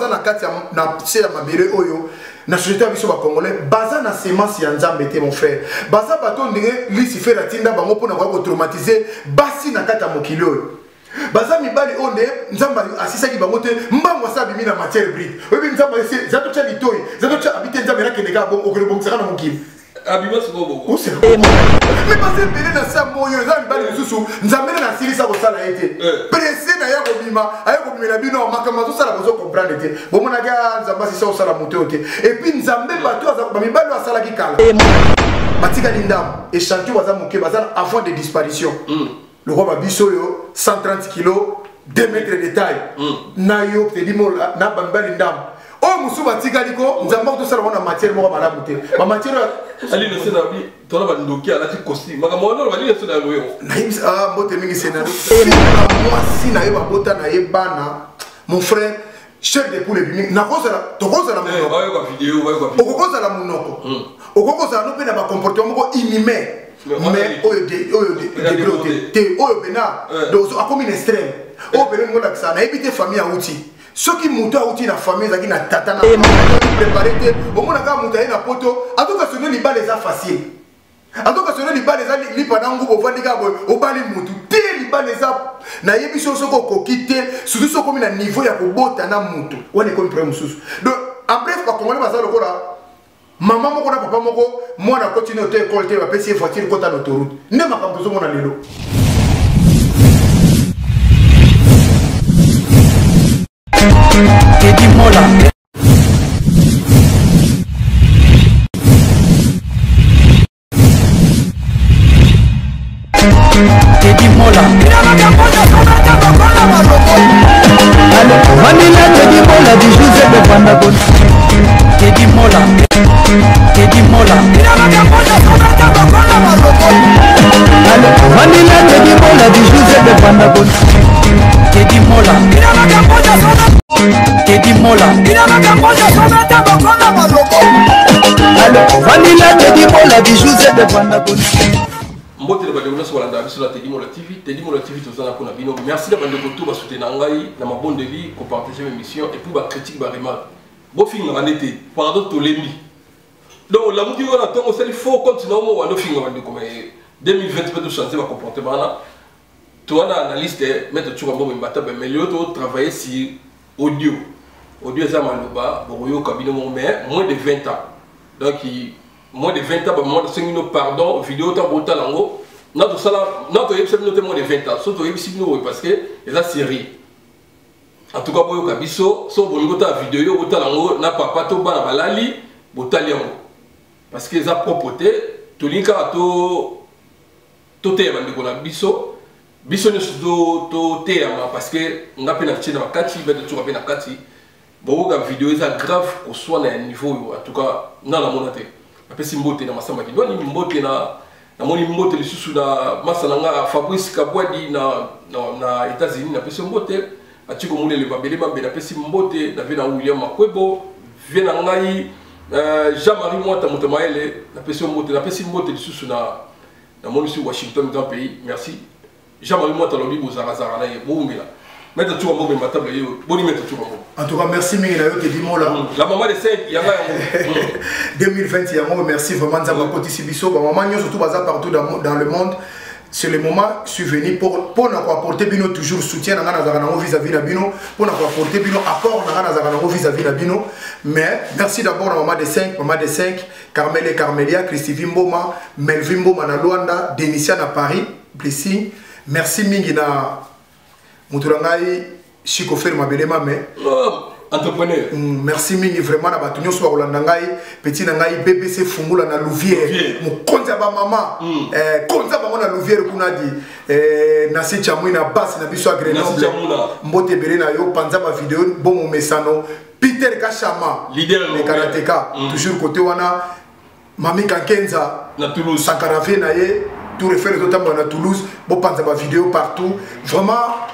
baza na kati na se ya mabere oyo na société biso ba congolais baza na semence ya nzambe te mon frère baza bato ndenge Lucifer atinda bango pona ko traumatiser basi na kati ya mokili oyo baza mibali onde nzamba asisaki bango te mbango asabi mina matière brute oyebi nzamba zato cha litoi zato cha habiter nzamba na kendeka bon okele bongisa na mokili abima siko boko mais baza belé na sa moyo za mibali mususu nzambe na silisa ko sala ete pressé na ya ko bima ayo ko bimela bino makama zo sala bozo comprendre te bon mona ga nzamba sisa ko sala moto te et puis nzambe bato aza ba mibali asala ki kala batika lindam et chantier baza moké baza avant de disparition le roi Babiso yo 130 kg 2 mètres de taille na yo te dimo na bambali ndam o musu batika liko nzamba to sala na matière moko malamu te ba matière ali no sena bi to na ba ndoki ala ti costume maka mo no ba li sena yo na ims mbote mingi scénario moi si na yeba bota na yebana mon frère chef de poule bimi na kozala to kozala monoko ba yo ko vidéo ba yo ko vidéo kozala monoko okokozala no pe na ba comportement moko inhumain mais oyo de oyo bena donc akomi une extrême oyo bena ngola kisana ebite famille auti soki muto auti na famille zaki na tata na préparer te omona ka muto na poto atoka sonner li baleza facile atoka sonner li baleza li panangu bovandi ka boy obali mutu te li baleza na yebiso soko kokite surtout soko mi na niveau ya kobota na mutu wane ko problème susu donc en bref ba congolais bazalo lokola maman moko na papa moko mwana continue auto école te ba pesi voiture kota l'autoroute ne makambo zo mona lelo Teddy Mola Teddy Mola Vanilla Teddy Mola di José de Pandagon Teddy Mola Teddy Mola Vanilla Teddy Mola di José de Pandagon Teddy Mola Teddy Mola Vanilla Teddy Mola di José de Pandagon mbote de bande sur la sur la Teddy Mola TV tout ça na pona bino merci de bande ko tout ba soutenir ngai na mabondeli ko partager mes missions et puis ba critique ba remarque bo finga banete pardon to lembi donc la muki wana tongo seli faut continuer mo wando finga bande ko mais 2020 peut changer ba comportement là toi na analyste mettre tu comme mbata ba mais l'autre travailler sur audio ça maloba boyo kabino mais moins de 20 ans donc moins de 20 ans moins de 5 minutes pardon vidéo ta bota lango notre sala notre épisode noté moins de 20 ans surtout épisode parce que les série en tout cas boyo kabiso so bongo ta vidéo bota lango na papa to bana balali botali yango parce que za propreté to linka to te bande ko na biso ne to te parce que on a peine à na kati ba to peine na kati boyo ga vidéo ça grave au soit na niveau en tout cas na la monate apesi mbote na masamba ki doni mbote na moni mbote lisusu na masalanga Fabrice Kabwadi na États-Unis na pesi mbote atiko mulele babele mabe na pesi mbote na vena William Makwebo vena ngai Jean-Marie Mwata Mutamaele na pesi mbote lisusu na moni sur Washington grand pays merci Jean-Marie Mwata lobi bozara na ye boumela mettre tout en ma table boni mettre tout en tout cas merci Mingi Nayo Teddy Mola la maman de 5 yanga 2020 yango merci vraiment nzamba kotisi biso ba maman nyo surtout baza partout dans le monde c'est le moment souvenir pour apporter bino toujours soutien na ngana zaka nango vis-à-vis na bino pour apporter bino apport na ngana zaka nango vis-à-vis na bino mais merci d'abord à maman de 5 Carmel et Carmelia Christy Mboma Melvin Mboma na Luanda Denisia na Paris blessing merci Mingi na Mouturangai Chico Ferma Belema mais entrepreneur merci Mingi vraiment na batunyo so Rolanda ngai petit na ngai BBC Fungula na Louvière mo konza ba mama konza ba na Louvière kuna di na si chamui na basse na biso Grenoble mbote belé na yo panza ba vidéo bon mesano Peter Kachama leader le karateka toujours côté wana Mami Kankenza na Toulouse Sankaravé na ye tout refaire totalement na Toulouse bon panza ba vidéo partout vraiment.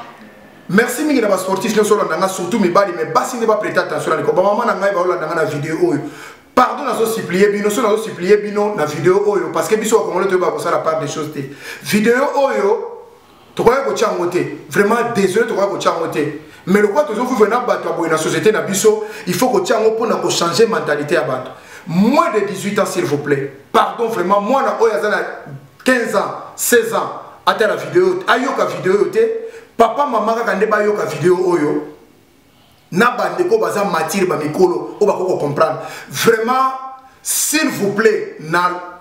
Merci mingi na ba sportif no solo nanga surtout mibali mais basi ne ba prêter attention na ko ba mama na ngai ba ola na vidéo oyo pardon na so supplier bino so na so supplier bino na vidéo oyo parce que biso ko ngolo to ba ko sala part des choses te vidéo oyo to ko ko changote vraiment désolé to ko changote mais le quoi toujours vous venez battre dans la société na biso, il faut que tu aies pour changer mentalité à battre. Moins de 18 ans s'il vous plaît. Pardon vraiment, moi na oyazana 15 ans, 16 ans, à la vidéo, ayoka vidéo papa maman quand ndeba ayoka vidéo oyo na bandeko baza matir ba mikolo o ba ko comprendre. Vraiment s'il vous plaît,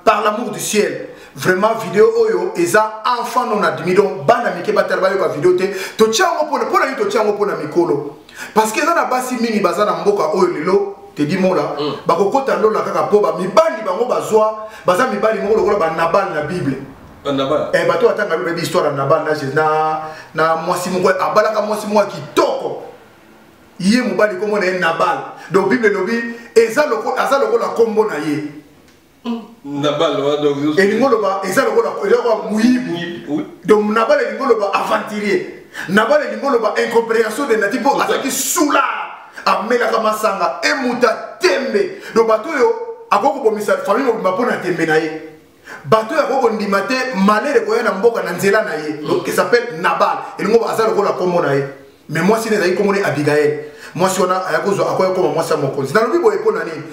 par l'amour du ciel, vraiment vidéo oyo eza enfant non admis donc bana mike batarba yoka vidéo te to tiango pona ni to tiango pona mikolo parce que eza na basi mingi baza na mboka oyo lelo te di mola bakokota lola kaka po ba mibali bango bazwa baza mibali ngolo lokola ba Nabal na Bible Nabal bato atanga lola histoire na Nabal na mwasi moko abalaka mwasi moko kitoko yé mobali comme on est Nabal donc Bible lobi eza lokola kombo na ye Nabal donc et lingoloba eza lokola muyibu donc Nabal et lingoloba aventurier Nabal et lingoloba incompréhension de natipo azaki soula amela kama sanga emuta tembe donc bato yo akoko bomisa famille mo mapona tembe na ye bato ya koko ndimate malere ko yana mboka na nzela na ye donc qui s'appelle Nabal et lingoloba eza lokola kombo na ye mais moi si nezaki kombo ni Abigail moi si on a ayakozo akoya comme moi ça mon cause dans le bible epona nini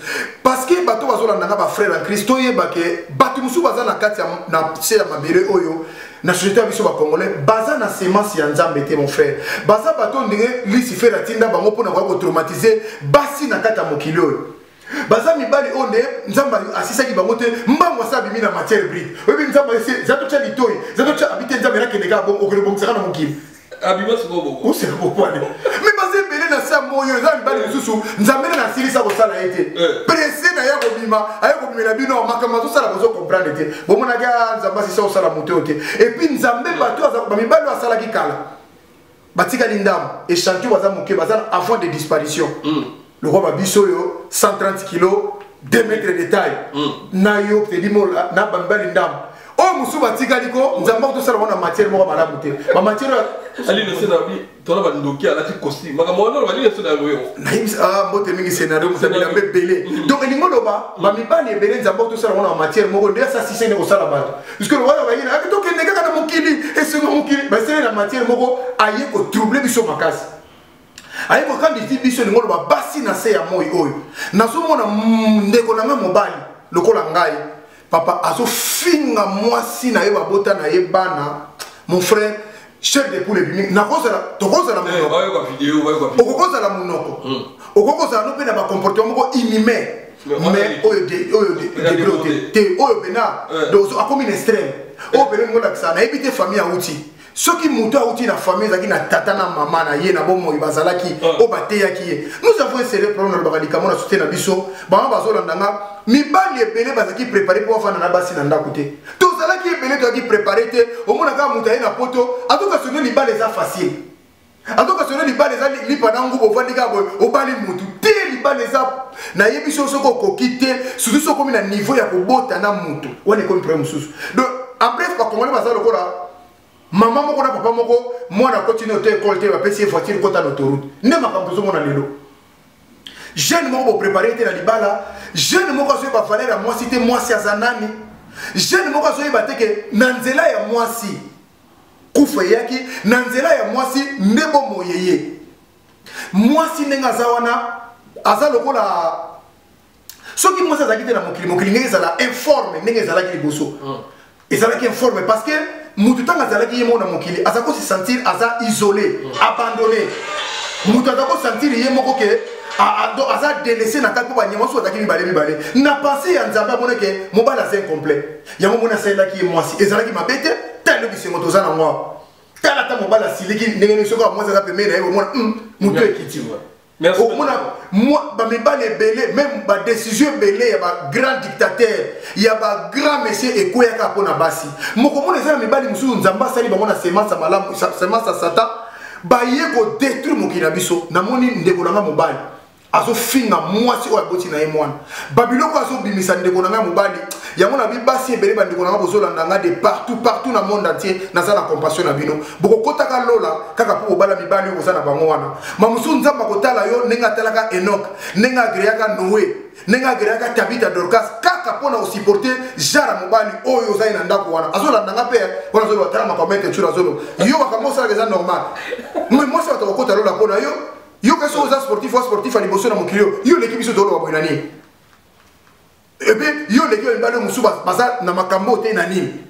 parce que bato bazolanda na ba frère en Christ oyeba ke bato musu baza na kati na se ya mabere oyo na société biso ba congolais baza na semence ya nzambe te mon frère baza bato ndenge Lucifer atinda bango pona ko traumatiser basi na kati ya mokili oyo baza mibali onde nzambe asisaki bango te mbango sa bimi na matière brute oyebi nzambe zato cha litoi zato cha habiter nzambe na keneka bon okelo bon tsaka na mokili abima sikobo o se ko pone mais baza belé na sa moyo za mibali mususu nzambe na silisa ko sala ete pressé na ya ko bima ayo ko bima bino makama zo sala ko comprendre te bo mona ga nzambe sisa o sala moto te et puis nzambe bato aza ba mibali wa sala ki kala batika lindam et chantier waza moke baza avant de disparition le roi babiso yo 130 kilos 2 mètres de taille na yo te dimo na bambali ndam oh musu batika liko nzamba to sala wana matière moko malamu te ba matière ali le scénario tola ba ndoki ala ti costume maka mono ba li scénario yo na mbote mingi scénario musabila mbele donc ni ngoloba ba mibali ebele nzamba to sala wana matière moko ndia sa sisene ko sala bato parce que le wala ba yina akito kende kaka na mokili et ce mokili ba sele na matière moko aye ko troubler biso makasi aye ko kandi ti biso ni ngoloba basi na se ya moyi oyo nazo mona ndeko na mobali lokola ngai papa azo finga mwasi na ye babota na ye bana mon frère chef de poule bimi na kozala to kozala monoko ba vidéo okokozala monoko okokozala no pe na ba comportement moko inhumain mais oyo de oyo bena donc akomi une extrême oyo bena ngola kisana ebite famille auti soki muto auti na famille zaki na tata na mama na ye na bomo ibazalaki o bateyaki ye nous avons un sérieux problème na bakalika mona soute na biso ba bazolanda nga mibali ebele bazaki préparer pour afana na basi na ndako te tozalaki ebele toaki préparer te omona kaka mutu aye na poto atoka sonne libala eza facile atoka sonne libala eza lipa na ngubo ovandi kaka boye obali mutu te libala eza nayebi so soko okoki te surtout so okomi na niveau ya kobota na mutu wana ekomi problème mosusu donc en bref bakongole baza lokola maman moko na papa moko mwana continue te école te bapesi voiture kota na autoroute nde makambo tozomona lelo jeune moko boprépare te na libala jeune moko azoyeba valeur ya mwasi te mwasi aza nani jeune moko azoyeba te ke na nzela ya mwasi kufa eyaki na nzela ya mwasi nde bomoye ye mwasi ndenge aza wana aza lokola soki mwasi azalaki te na mokili ndenge ezala informe ndenge ezalaki liboso ezalaki informe parce que mutu tanga azalaki ye moko na mokili aza kosi sentir aza isolé abandonné mutu aza kosentir ye moko ke aza délaissé na kati mpo banyama so azalaki mibale na pensé ya nzambe amona ke mobali aza incomplet yango mona asalelaki ye mwasi ezalaki mabe te talo bisengo toza nango awa tala ata mobali asiliki ndenge nini soki mwasi aza pembeni na ye omona mutu ekiti omona bamibali ebele même badécision ebele ya bagrand dictateur ya bagrand monsieur ekweyaka mpo na basi mokomona eza na mibali mosusu nzambe asali bango na semence ya malamu semence ya satan baye kodétruire mokili na biso namoni ndeko na nga mobali azofinga mwasi oyo aboti na ye mwana babiloko azobimisa ndeko na nga mobali yango na bibasi ebele bandeko na nga bozolanda nga de partout na monde entier naza na compassion na bino bokokotaka lola kaka mpo bobala mibali oyo koza na bango wana mamosusu nzambe akotala yo ndenge atalaka enok ndenge agreaka noe ndenge agreaka tabita dorcas kaka pona o supporter jara mobali oyo za ina ndako wana azola ndanga pe wana zo batala makomete chura zo yo bakamo ça c'est normal mais moi ça to kota lola pona yo que so za sportif ou sportif ali bosso na mokilio yo l'équipe so tolo ba nani et puis yo l'équipe balo musuba baza na makambo te na nini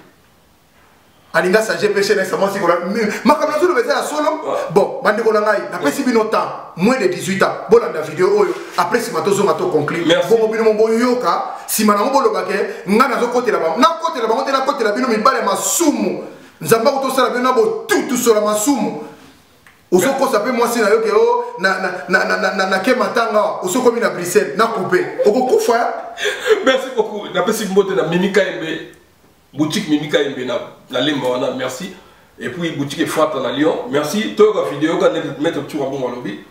alinga sa GPC na sama sikola makambo zo le à solo bon bande ko na ngai na pesi bino temps moins de 18 ans bon la vidéo oyo après si matozo mato conclure bon bino mo yoka si mana mo bolo bake ngana zo côté là-bas na côté là-bas on na côté là bino mi bale masumu nzamba ko to sala bino bo tout sur la masumu osoko ça peut moi si na yo ke o na ke matanga osoko mi na Bruxelles na couper okokufa. Merci beaucoup na pesi mbote na Mimika Embe boutique Mimika Embe na lemba wana merci et puis boutique Frat na Lyon merci toi la vidéo quand mettre tout en bon lobby.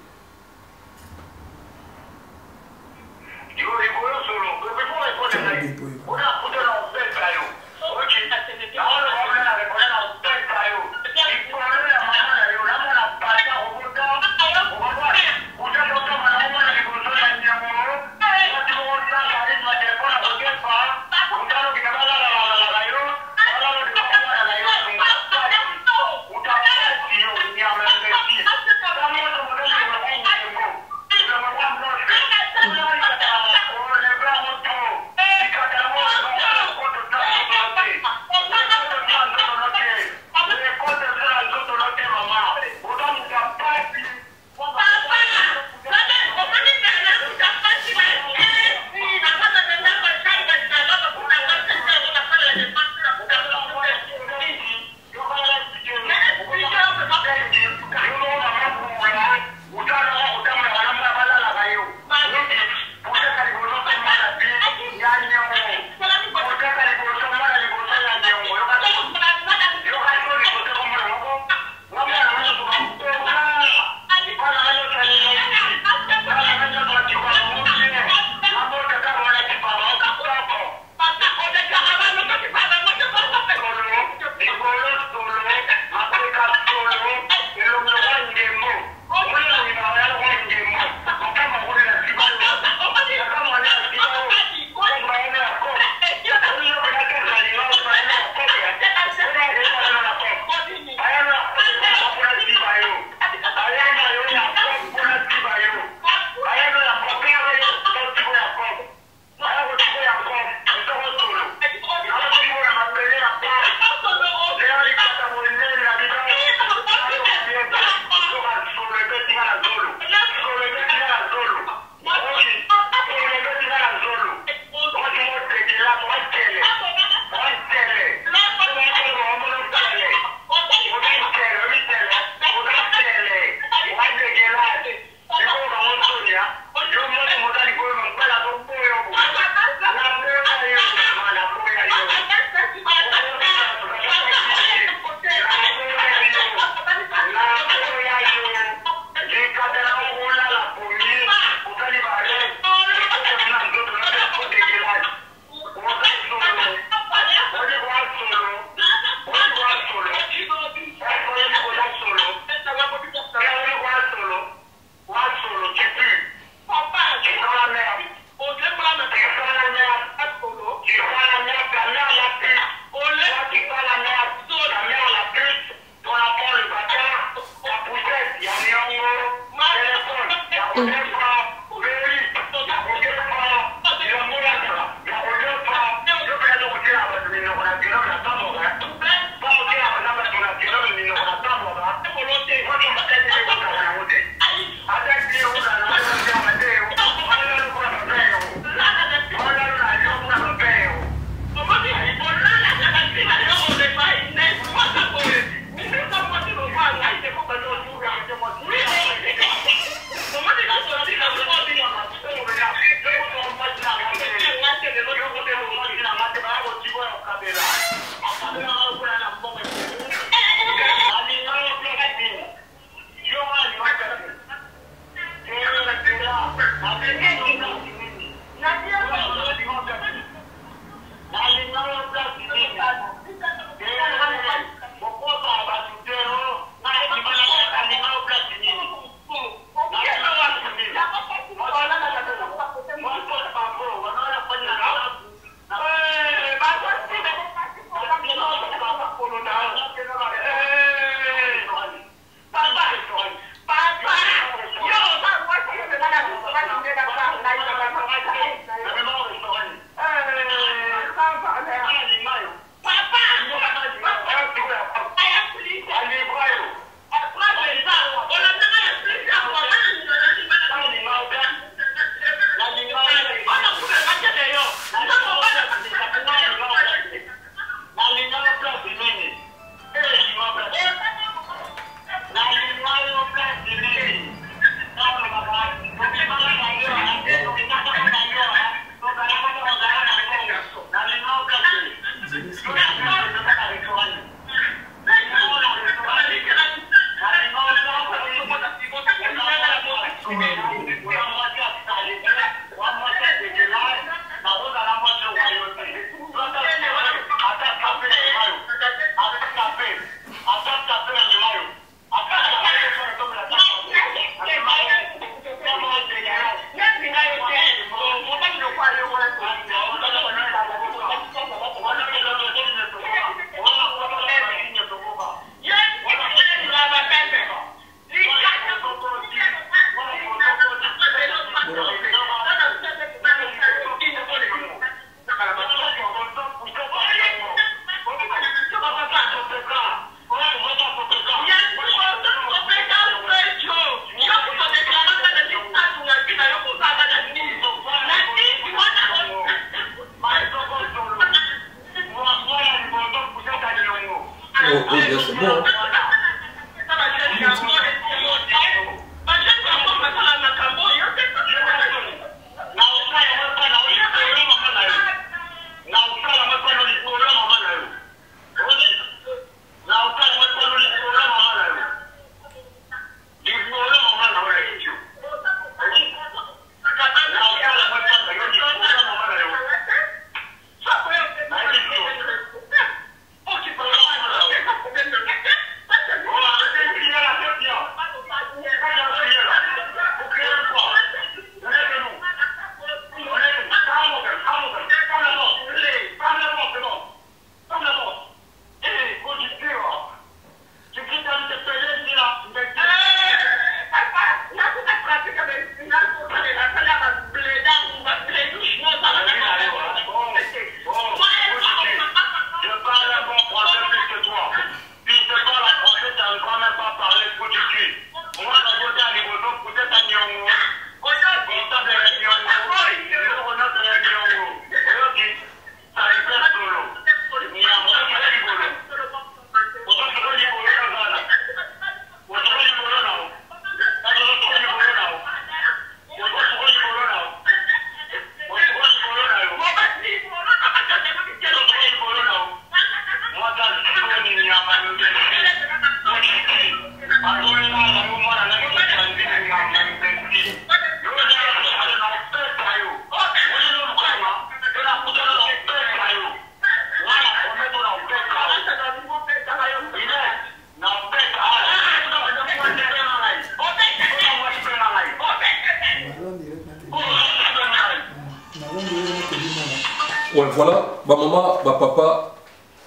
Voilà, ma maman, ma papa,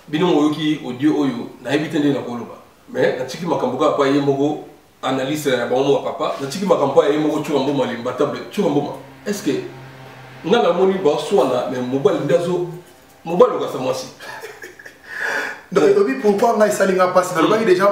bino moyoki audio oyo, na ebitende na koloba. Mais na tiki makambuka pa yemogo analyse ya maman papa, na tiki makambuka yemogo chuambo malimba table, chuambo. Est-ce que na la moni ba swana mais mobile ndazo mobile ka samasi. Donc pourquoi on a essayé de passer dans le déjà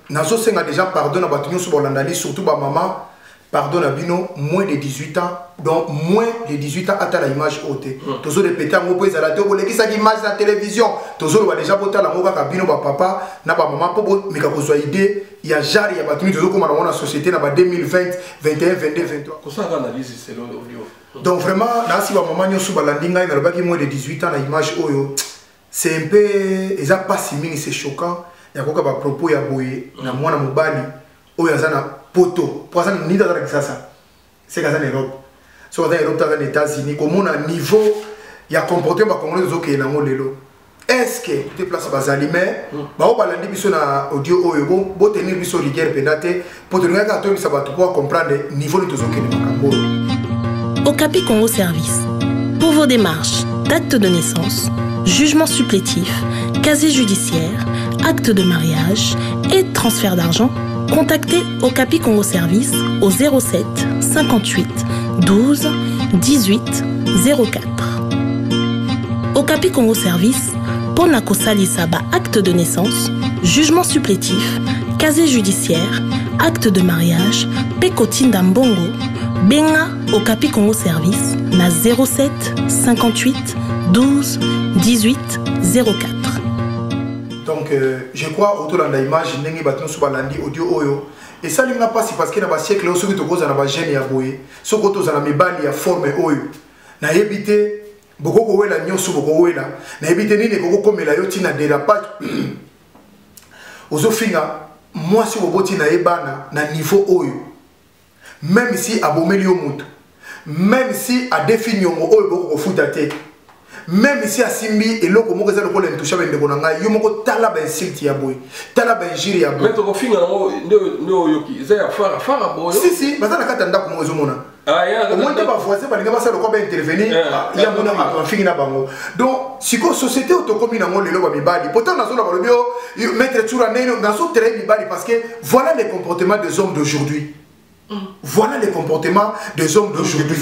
nazo senga déjà pardon à batunyo sur Bolandali surtout ba maman pardon à bino moins de 18 ans donc moins de 18 ans à la image haute toujours répéter en mot à la télé boleki ça image la télévision toujours va déjà botter la moka bino ba papa na ba maman pour mais ka kozwa idée il y a jari ya batunyo toujours comme dans la société na ba 2020 21 22 23 ko ça analyse c'est l'audio donc vraiment na si ba maman nyosu balandinga na ba ki moins de 18 ans la image oyo c'est un peu ils a pas si mini c'est choquant il y a quoi ba propos ya boye na mwana mobali oyo azana poto pour ça ni dans la ça c'est quand en Europe soit dans Europe dans les États-Unis comme on a niveau il y a comporté ba congolais zo ke na ngolelo est-ce que te place bazali mais ba o balandi biso na audio oyo bo tenir biso rigueur penate pour tenir ka to bisa ba to pour comprendre niveau de zo ke na makambo. Okapi Congo Service pour vos démarches d'acte de naissance, jugement supplétif, casier judiciaire, acte de mariage et transfert d'argent. Contactez Okapi Congo Service au 07 58 12 18 04. Okapi Congo Service, Pona Kosalisa ba acte de naissance, jugement supplétif, casier judiciaire, acte de mariage, Pekotinda Mbongo, Benga Okapi Congo Service, na 07 58 12 18 04. Donc, je crois autour de l'image, n'engi batons sur balandi audio oyo. Et ça n'a pas si parce que dans le siècle, ceux qui te posent dans la gêne ya boye, ceux qui te dans la mibali ya forme oyo. Na évité beaucoup ko wela nyoso beaucoup wela. Na évité ni ne koko comme la yoti na dérapage. Ozo finga moi si oboti na ebana na niveau oyo. Même si abomeli yo mutu. Même si a défini yo oyo boko futate. Même si a simbi et loko moko za loko l'intouchable ndeko nanga yo moko tala ba insulte ya boy tala ba injure ya boy mais to finga no yoki za ya fara boy si bazana kata ndako mo ezomona ya au moins ba voisin ba linga ba sa loko ba intervenir ya mona ma fingi na bango donc siko société autokomi na ngo lelo ba mibali pourtant nazo la balobio mettre tsura neno nazo très mibali parce que voilà les comportements des hommes d'aujourd'hui. Voilà les comportements des hommes d'aujourd'hui.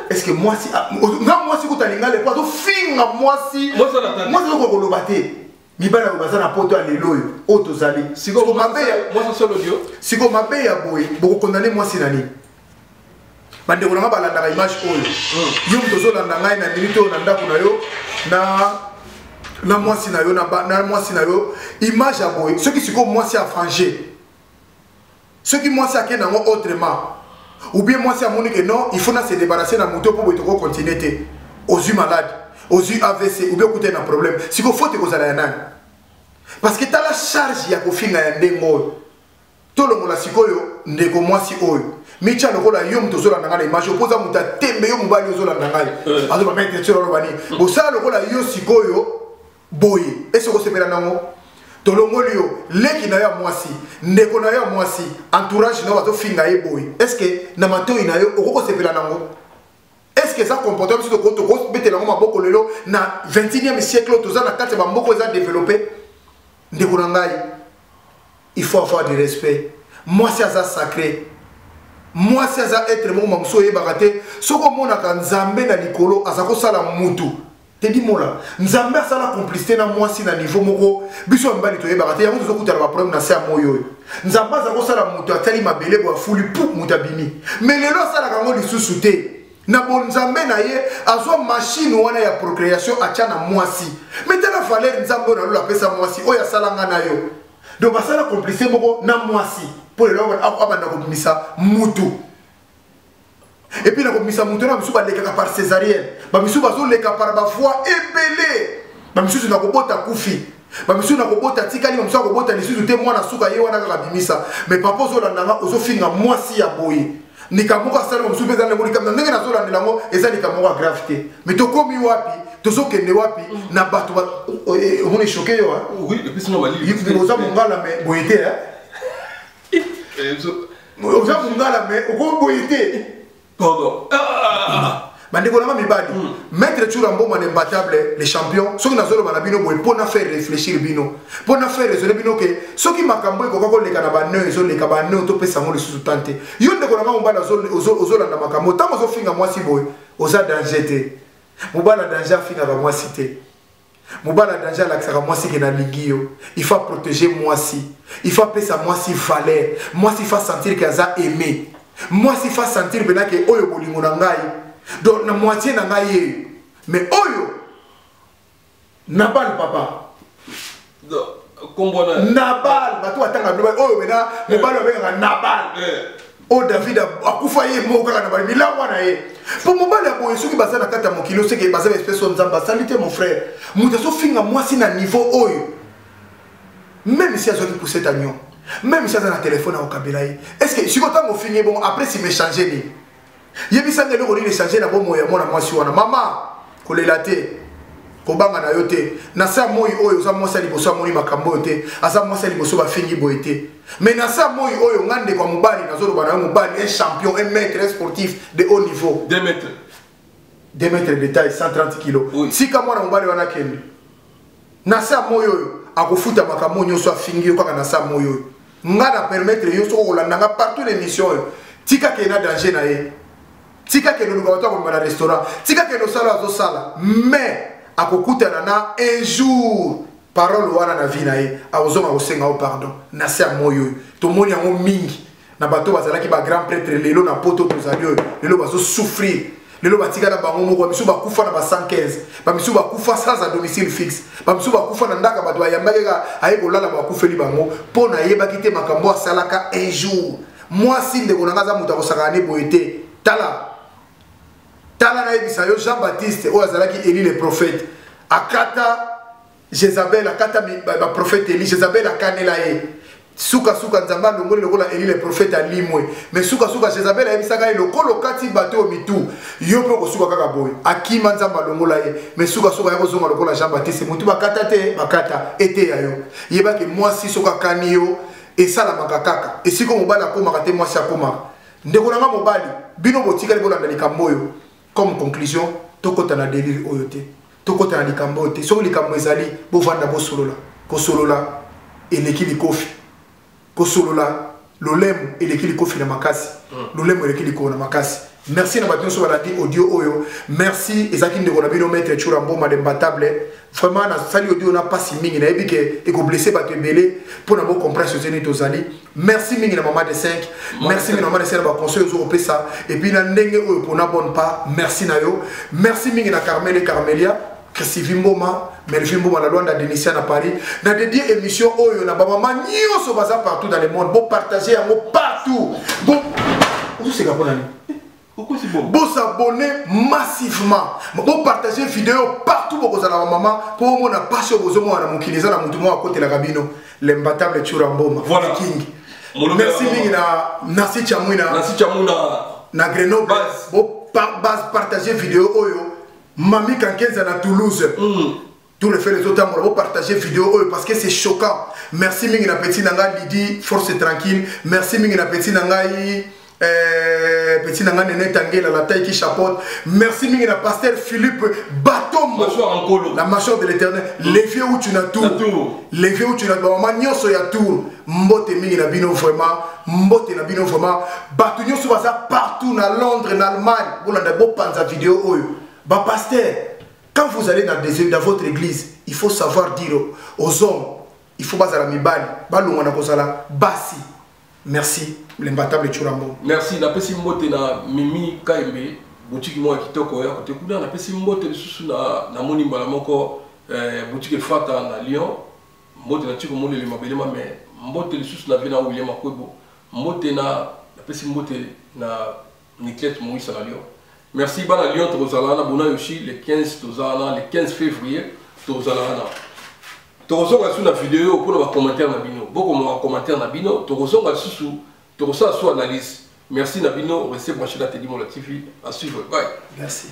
Est-ce que moi si moi si tu as l'ingale quoi tu finga moi si moi c'est le kolobate mibala bazana poto aleloyo otozali siko mabe moi ça seul audio siko mabe ya boy boko condamner moi si nani bande ko nga balanda image oyo yo mtozo landa ngai na minute na ndako na yo na moi si na yo na moi si na yo image ya boy ce qui siko moi si a frangé. Ce qui moi c'est qu'il autrement ou bien moi c'est à mon que non il faut se débarrasser de la moto pour continuer aux yeux malades aux yeux AVC ou bien écouter un problème si qu'on faut te causer la nan parce que tu as la charge ya ko finga ya ndengo to lo mola sikoyo ndeko moi si oyo micha loko la yom to zola ngala image opoza muta tembe yo mubali zola ngai azo ba mettre sur lo bani bo ça loko la yo sikoyo boye est-ce que c'est pela nango Tolongolio, leki na ya mwasi, ndeko na ya mwasi, entourage na wato finga ye boy. Est-ce que na mato ina yo okoko sepela nango? Est-ce que ça comporte comme si to ko bete nango maboko lelo na 21e siècle toza na kate ba mboko za développé? Ndeko na ngai, il faut avoir du respect. Mwasi aza sacré. Mwasi aza être mo mamso ye bakate, soko mona ka nzambe na likolo azako sala mutu. Te dis mola nzambe asala complicité na moi si na niveau moko biso mbali to yebaka te yango zo kutala ba problème na se moyo nzambe za ko sala mutu atali mabele bo fuli pou mutabini mais lelo sala kango lisusu te na bon nzambe na ye azo machine wana ya procréation achana mwasi mais tena valeur nzambe na lo pesa mwasi oya sala nga na yo donc basala complicité moko na mwasi pour lelo abanda ko misa mutu. Et puis, la commission montera, nous sommes les par césarienne. Nous sommes les par la foi épelée. Nous sommes les robota koufi. Nous sommes les robota tikali. Nous sommes les robota les sous témoins à souka yewana kabimisa. Mais papa zolandanga ozofinga moi si ya boy. Nikamoka sala nous sommes dans le monde comme dans les nazola de l'amour et ça nikamoka gravité. Mais to komi wapi, to so kende wapi na bato on est choqué yo. Oui, et puis sinon mali. Il faut nous mongala mais boyete hein. Oza mongala mais oko boyete. Pardon. Bandeko na mibali. Maître Tchourambo man imbattable les champions. Ceux qui n'ont pas bino boy pour na faire réfléchir bino. Pour na faire raisonner bino que ceux qui makambo ko ko le kana ba ne zo le ka ba ne to pesa mo le sous tante. Yo ndeko na mbala zo la makambo. Tant zo finga moi si boy. Oza danger te. Mobala danger finga ba moi cité. Mobala danger la ka moi si ke na ligio. Il faut protéger moi si. Il faut pesa moi si valeur. Moi si faire sentir que ça aimé. Moi si fa sentir bena que oyo bolingo na ngai donc na moitié na ngai mais oyo na bal papa kombona na bal bato atanga blo oyo bena mobalo benga na bal o David akufa ye mo kaka na bal milango na ye pour mobalo ya boye soki bazana kata mokilo c'est que bazana espèce de nzamba salité mon frère muta so finga moi si na niveau oyo même si azoki pousser ta nion. Même si j'ai un téléphone au Kabilaï, est-ce que si vous avez fini, bon, après si me changer, il y a des gens qui ont changé na bon moyen, moi si on a maman, qu'on les late, qu'on banga na yote, na sa moi oyo, sa moi sa liboso moni makambo yote, asa moi sa liboso ba fini boete. Mais na sa moi oyo ngande kwa mubali na zoro bana mubali un champion, un maître sportif de haut niveau. 2 mètres. 2 mètres de taille, 130 kilos. Oui. Si comme moi na mubali wana kendi. Na sa moi oyo, akofuta makambo nyoso afingi yo kaka na sa moi oyo. Nga na permettre yo so ko landanga partout les missions. Tika ke na danger na ye. tika ke loluka bato akomema na restaurant tika ke losala azosala mais akokutana na un jour parole wana na vie na ye akozonga kosenga o pardon na se ya moyo oyo tomoni yango mingi na bato bazalaki bagrand prêtre lelo na poto tozali oyo lelo bazosouffrir lelo batikala bango moko bamisu bakufa na ba 115 bamisu bakufa sans à domicile fixe bamisu bakufa na ndaka bato bayambaki aye kolala bakufeli bango mpo na yebaki te makambo asalaka un jour mwasi ndeko na nga aza moto akosaka ne boye te tala nayebisa yo Jean Baptiste oyo azalaki Élie le prophète akata Jézabel akata baprophète Élie Jézabel akanela ye suka nzambe alongoli lokola Élie le prophète alimwe mais suka Jézabel ayebisaka ye lokolo kati bato oyo mitu yo mpe kosuka kaka boye akima nzambe alongola ye mais suka ya kozonga lokola Jean Baptiste motu bakata te bakata ete ya yo yebaki mwasi soki akani yo esalamaka kaka esiko mobali akomaka te mwasi akomaka ndeko nanga mobali bino botikali bolanda likambo oyo comme conclusion tokota na délire oyo te tokota na likambo oyo te soki likambo ezali bovanda bosolola kosolola eleki likofi kosolola lolemo eleki likofi na makasi lolemo eleki likolo na makasi merci na bato nyonso balandi audio oyo merci ezalaki ndeko na bino maître Tchura Mboma de Mbatable vraiment nasali audio na pasi mingi nayebi ke ekoblesse bato ebele mpona bocomprendre sozeni tozali merci mingi na mama de 5 merci mingi na mama de 5 na baconseil ozokopesa epuis na ndenge oyo mpona bonne pas merci na yo merci mingi na Carmel et Carmelia Sylvie Mboma, Melvin Mboma la Luanda Denisia na Paris. Na dédié émission oyo na bamama nyonso baza partout dans le monde. Bon partager yango partout. Bon, vous c'est kapona ni. Pourquoi c'est bon? Bon s'abonner massivement. Bon partager vidéo partout pour que la maman pour mon page aux hommes na mukiliza na mutu mo à côté la cabine. L'imbattable Tchura Mboma. Voilà. King. Merci na Nasi Chamuna. Na Grenoble. Bon partager vidéo oyo. Mami Kankenza na Toulouse. Tout le fait les autres amours, vous partagez vidéo parce que c'est choquant. Merci mingi na petit nanga Lydie, force tranquille. Merci mingi na petit nanga petit nanga Nene Tangela la taille qui chapeaute. Merci mingi na pasteur Philippe Batombo. La mâchoire de l'Éternel. Les vieux où tu n'as tout. Les vieux où tu n'as tout. Maman nyoso ya tout. Mbote mingi na bino vraiment. Mbote na bino vraiment. Batu nyoso baza partout na Londres, en Allemagne. Vous l'avez beau panza vidéo oyo. Bah pasteur, quand vous allez dans votre église, il faut savoir dire aux hommes, il faut pas à la mibali, basi. Merci, l'imbattable Tchura Mboma. Merci, la pesi mbote na Mimi Kaimbe, boutique moi kitoko ya côté kuda na pesi mbote lisusu na moni mbala moko boutique Fata na Lyon, mbote na tiko moni le mabelema mais mbote lisusu na vena William Akwebo, mbote na pesi mbote na Niket Moïse na Lyon. Merci bana Lyon Tozalana Bona Yoshi le 15 Tozalana le 15 février Tozalana. Tozonga sur la vidéo pour le commentaire na bino. Beaucoup de commentaires na bino. Tozonga sous Tozosa sous analyse. Merci na bino. Restez branchés la Teddy Mola TV. À suivre. Bye. Merci.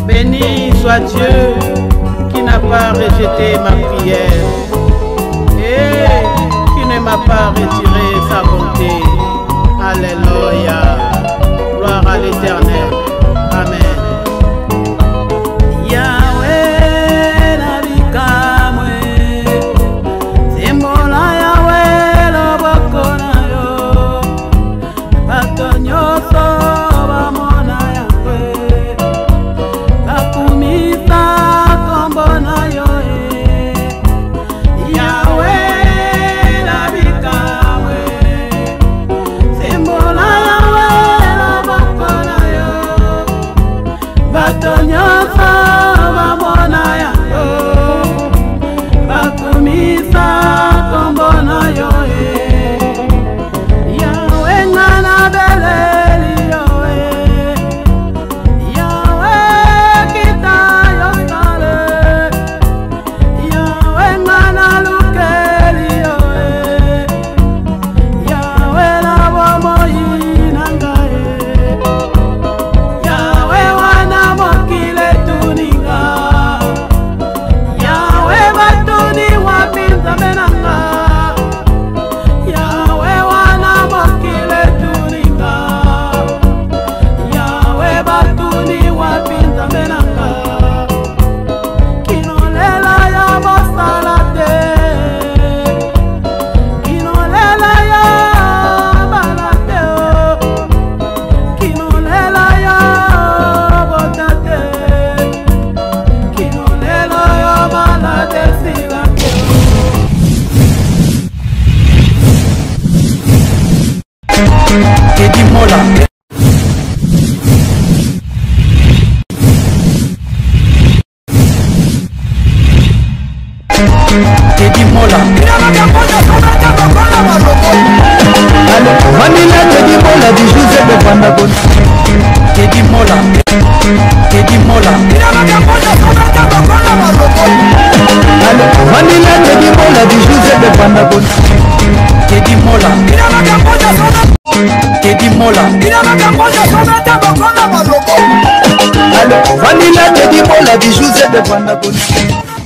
Béni soit Dieu qui n'a pas rejeté ma prière et qui ne m'a pas retiré sa bonté. Alléluia. Gloire à l'Éternel. Amen. Yahweh nabikamwe Simbola Yahweh lobokona yo Bato nyoso bamona Yahweh Bakumisa kombona yo Yahweh nabikamwe Simbola Yahweh lobokona yo Teddy Mola Vanilla Teddy Mola du Joseph de Vandagon Teddy Mola Teddy Mola Vanilla Teddy Mola du Joseph de Vandagon Teddy Mola Teddy Mola Vanilla Teddy Mola du Joseph de Vandagon